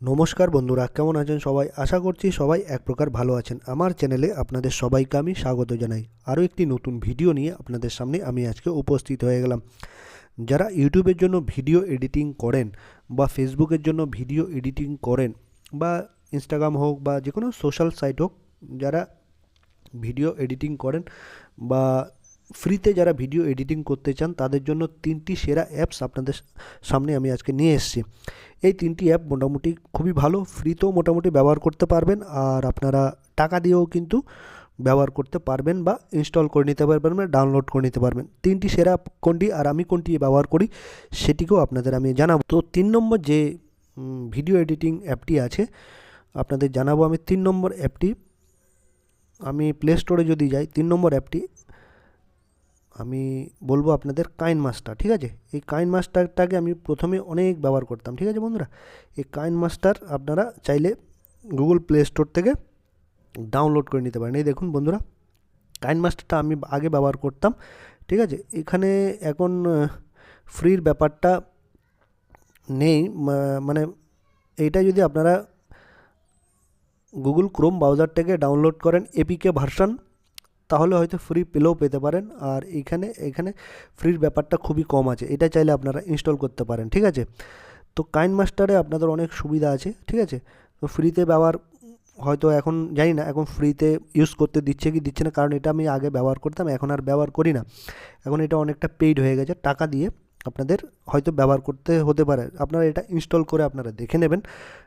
নমস্কার বন্ধুরা, কেমন আছেন সবাই? আশা করছি সবাই এক প্রকার ভালো আছেন। আমার চ্যানেলে আপনাদের সবাইকে আমি স্বাগত জানাই। আরও একটি নতুন ভিডিও নিয়ে আপনাদের সামনে আমি আজকে উপস্থিত হয়ে গেলাম। যারা ইউটিউবের জন্য ভিডিও এডিটিং করেন বা ফেসবুকের জন্য ভিডিও এডিটিং করেন বা ইনস্টাগ্রাম হোক বা যে কোনো সোশ্যাল সাইট হোক, যারা ভিডিও এডিটিং করেন বা ফ্রিতে যারা ভিডিও এডিটিং করতে চান, তাদের জন্য 3টি সেরা অ্যাপস আপনাদের সামনে আমি আজকে নিয়ে এসেছি। এই 3টি অ্যাপ মোটামুটি খুবই ভালো, ফ্রিতেও মোটামুটি ব্যবহার করতে পারবেন, আর আপনারা টাকা দিয়েও কিন্তু ব্যবহার করতে পারবেন বা ইনস্টল করে নিতে পারবেন বা ডাউনলোড করে নিতে পারবেন। 3টি সেরা অ্যাপ কোনটি আর আমি কোনটি ব্যবহার করি সেটিকেও আপনাদের আমি জানাবো। তো 3 নম্বর যে ভিডিও এডিটিং অ্যাপটি আছে আপনাদের জানাবো আমি। 3 নম্বর অ্যাপটি, আমি প্লে স্টোরে যদি যাই, 3 নম্বর অ্যাপটি আমি বলবো আপনাদের কাইন মাস্টার। ঠিক আছে, এই কাইন মাস্টারটাকে আমি প্রথমে অনেক ব্যবহার করতাম। ঠিক আছে বন্ধুরা, এই কাইন মাস্টার আপনারা চাইলে গুগল প্লে স্টোর থেকে ডাউনলোড করে নিতে পারেন। এই দেখুন বন্ধুরা, কাইন মাস্টারটা আমি আগে ব্যবহার করতাম। ঠিক আছে, এখানে এখন ফ্রির ব্যাপারটা নেই, মানে এইটা যদি আপনারা গুগল ক্রোম ব্রাউজার থেকে ডাউনলোড করেন এপিকে ভার্সন, তাহলে হয়তো ফ্রি পেলেও পেতে পারেন। আর এখানে ফ্রির ব্যাপারটা খুবই কম আছে, এটা চাইলে আপনারা ইনস্টল করতে পারেন। ঠিক আছে, তো কাইন মাস্টারে আপনাদের অনেক সুবিধা আছে। ঠিক আছে, তো ফ্রিতে ব্যবহার, হয়তো এখন জানি না এখন ফ্রিতে ইউজ করতে দিচ্ছে কি দিচ্ছে না, কারণ এটা আমি আগে ব্যবহার করতাম, এখন আর ব্যবহার করি না। এখন এটা অনেকটা পেইড হয়ে গেছে, টাকা দিয়ে আপনাদের হয়তো ব্যবহার করতে হতে পারে। আপনারা এটা ইনস্টল করে আপনারা দেখে নেবেন।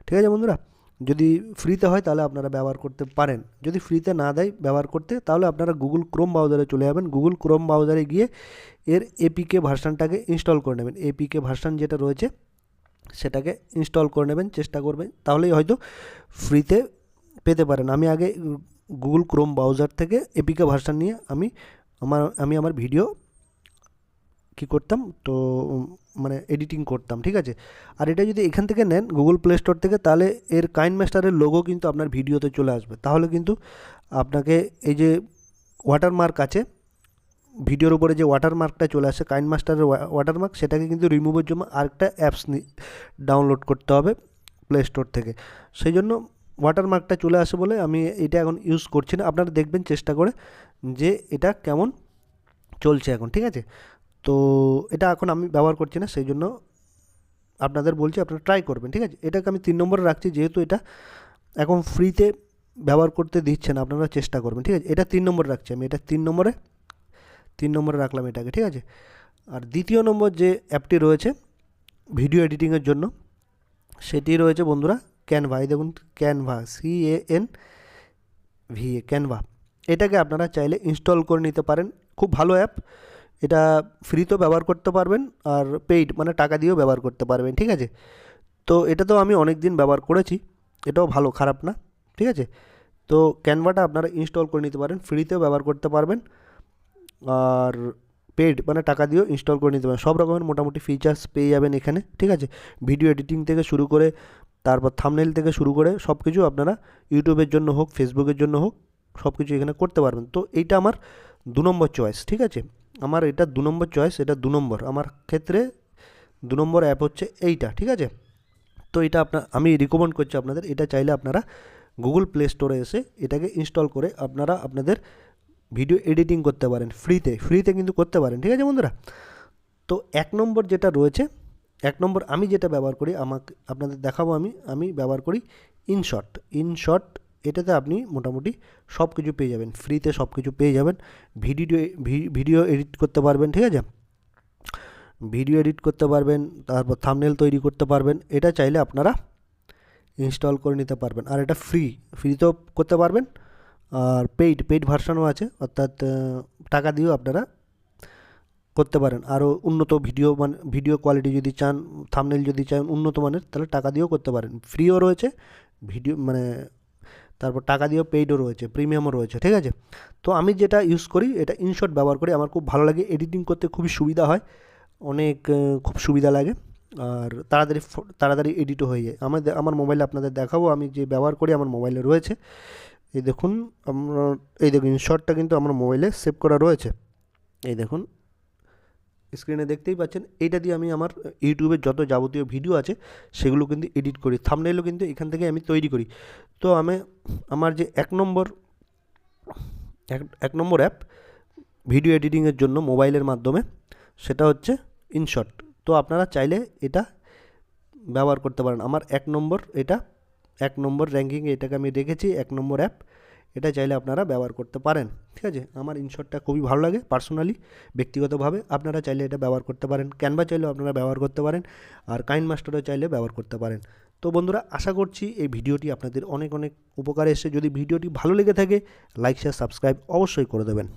ঠিক আছে বন্ধুরা, যদি ফ্রিতে হয় তাহলে আপনারা ব্যবহার করতে পারেন, যদি ফ্রিতে না দেয় ব্যবহার করতে, তাহলে আপনারা গুগল ক্রোম ব্রাউজারে চলে যাবেন। গুগল ক্রোম ব্রাউজারে গিয়ে এর এপিকে ভার্সানটাকে ইনস্টল করে নেবেন। এপিকে ভার্সান যেটা রয়েছে সেটাকে ইনস্টল করে নেবেন, চেষ্টা করবেন, তাহলেই হয়তো ফ্রিতে পেতে পারেন। আমি আগে গুগল ক্রোম ব্রাউজার থেকে এপিকে ভার্সান নিয়ে আমি আমার ভিডিও কী করতাম, তো মানে এডিটিং করতাম। ঠিক আছে, আর এটা যদি এখান থেকে নেন গুগল প্লে স্টোর থেকে, তাহলে এর কাইন মাস্টারের লোগো কিন্তু আপনার ভিডিওতে চলে আসবে। তাহলে কিন্তু আপনাকে এই যে ওয়াটারমার্ক আছে ভিডিওর উপরে, যে ওয়াটারমার্কটা চলে আসে কাইন মাস্টারের ওয়াটারমার্ক, সেটাকে কিন্তু রিমুভের জন্য আরেকটা অ্যাপস ডাউনলোড করতে হবে প্লে স্টোর থেকে। সেই জন্য ওয়াটারমার্কটা চলে আসে বলে আমি এটা এখন ইউজ করছি না। আপনারা দেখবেন চেষ্টা করে যে এটা কেমন চলছে এখন। ঠিক আছে, তো এটা এখন আমি ব্যবহার করছি না, সেই জন্য আপনাদের বলছি আপনারা ট্রাই করবেন। ঠিক আছে, এটাকে আমি 3 নম্বরে রাখছি, যেহেতু এটা এখন ফ্রিতে ব্যবহার করতে দিচ্ছে না, আপনারা চেষ্টা করবেন। ঠিক আছে, এটা 3 নম্বরে রাখছি আমি, এটা 3 নম্বরে রাখলাম এটাকে। ঠিক আছে, আর দ্বিতীয় নম্বর যে অ্যাপটি রয়েছে ভিডিও এডিটিংয়ের জন্য, সেটি রয়েছে বন্ধুরা ক্যানভা। এই দেখুন ক্যানভা, ক্যানভা, এটাকে আপনারা চাইলে ইনস্টল করে নিতে পারেন। খুব ভালো অ্যাপ, এটা ফ্রিতেও ব্যবহার করতে পারবেন আর পেইড মানে টাকা দিয়েও ব্যবহার করতে পারবেন। ঠিক আছে, তো এটা তো আমি অনেক দিন ব্যবহার করেছি, এটাও ভালো, খারাপ না। ঠিক আছে, তো ক্যানভাটা আপনারা ইনস্টল করে নিতে পারেন, ফ্রিতেও ব্যবহার করতে পারবেন আর পেইড মানে টাকা দিয়েও ইনস্টল করে নিতে পারেন। সব রকমের মোটামুটি ফিচার্স পেয়ে যাবেন এখানে। ঠিক আছে, ভিডিও এডিটিং থেকে শুরু করে, তারপর থাম্বনেল থেকে শুরু করে সব কিছু আপনারা ইউটিউবের জন্য হোক ফেসবুকের জন্য হোক সব কিছু এখানে করতে পারবেন। তো এইটা আমার 2 নম্বর চয়েস। ঠিক আছে, আমার এটা 2 নম্বর চয়েস, এটা 2 নম্বর আমার ক্ষেত্রে 2 নম্বর অ্যাপ হচ্ছে এইটা। ঠিক আছে, তো এটা আমি রিকমেন্ড করছি আপনাদের, এটা চাইলে আপনারা গুগল প্লে স্টোরে এসে এটাকে ইনস্টল করে আপনারা আপনাদের ভিডিও এডিটিং করতে পারেন ফ্রিতে কিন্তু করতে পারেন। ঠিক আছে বন্ধুরা, তো 1 নম্বর যেটা রয়েছে, 1 নম্বর আমি যেটা ব্যবহার করি, আপনাদের দেখাবো। আমি ব্যবহার করি ইনশট। এটাতে আপনি মোটামুটি সব কিছু পেয়ে যাবেন, ফ্রিতে সব কিছু পেয়ে যাবেন। ভিডিও এডিট করতে পারবেন। ঠিক আছে, ভিডিও এডিট করতে পারবেন, তারপর থাম্বনেল তৈরি করতে পারবেন। এটা চাইলে আপনারা ইনস্টল করে নিতে পারবেন, আর এটা ফ্রিতেও করতে পারবেন আর পেইড ভার্সানও আছে, অর্থাৎ টাকা দিয়েও আপনারা করতে পারেন। আরও উন্নত ভিডিও কোয়ালিটি যদি চান, থাম্বনেল যদি চান উন্নত মানের, তাহলে টাকা দিয়েও করতে পারেন। ফ্রিও রয়েছে ভিডিও, মানে তারপর টাকা দিয়েও পেইডও রয়েছে, প্রিমিয়ামও রয়েছে। ঠিক আছে, তো আমি যেটা ইউজ করি এটা ইনশট ব্যবহার করি, আমার খুব ভালো লাগে, এডিটিং করতে খুবই সুবিধা হয়, অনেক খুব সুবিধা লাগে, আর তাড়াতাড়ি এডিটও হয়ে যায়। আমার মোবাইলে আপনাদের দেখাবো, আমি যে ব্যবহার করি আমার মোবাইলে রয়েছে। এই দেখুন, এই দেখুন ইনশটটা কিন্তু আমার মোবাইলে সেভ করা রয়েছে। এই দেখুন স্ক্রিনে দেখতেই পাচ্ছেন, এইটা দিয়ে আমি আমার ইউটিউবের যত যাবতীয় ভিডিও আছে সেগুলো কিন্তু এডিট করি, থাম্বনেলও কিন্তু এখান থেকে আমি তৈরি করি। তো আমার যে এক নম্বর অ্যাপ ভিডিও এডিটিংয়ের জন্য মোবাইলের মাধ্যমে, সেটা হচ্ছে ইনশট। তো আপনারা চাইলে এটা ব্যবহার করতে পারেন। আমার এক নম্বর র্যাঙ্কিংয়ে এটাকে আমি রেখেছি, 1 নম্বর অ্যাপ। এটা চাইলে আপনারা ব্যবহার করতে পারেন, ঠিক আছে। আমার ইনশটটা খুবই ভালো লাগে পার্সোনালি, ব্যক্তিগতভাবে। আপনারা চাইলে এটা ব্যবহার করতে পারেন। ক্যানভা চাইলেও আপনারা ব্যবহার করতে পারেন, আর কাইনমাস্টারও চাইলে ব্যবহার করতে পারেন। তো বন্ধুরা, আশা করছি এই ভিডিওটি আপনাদের অনেক অনেক উপকারে এসেছে। যদি ভিডিওটি ভালো লেগে থাকে, লাইক শেয়ার সাবস্ক্রাইব অবশ্যই করে দেবেন।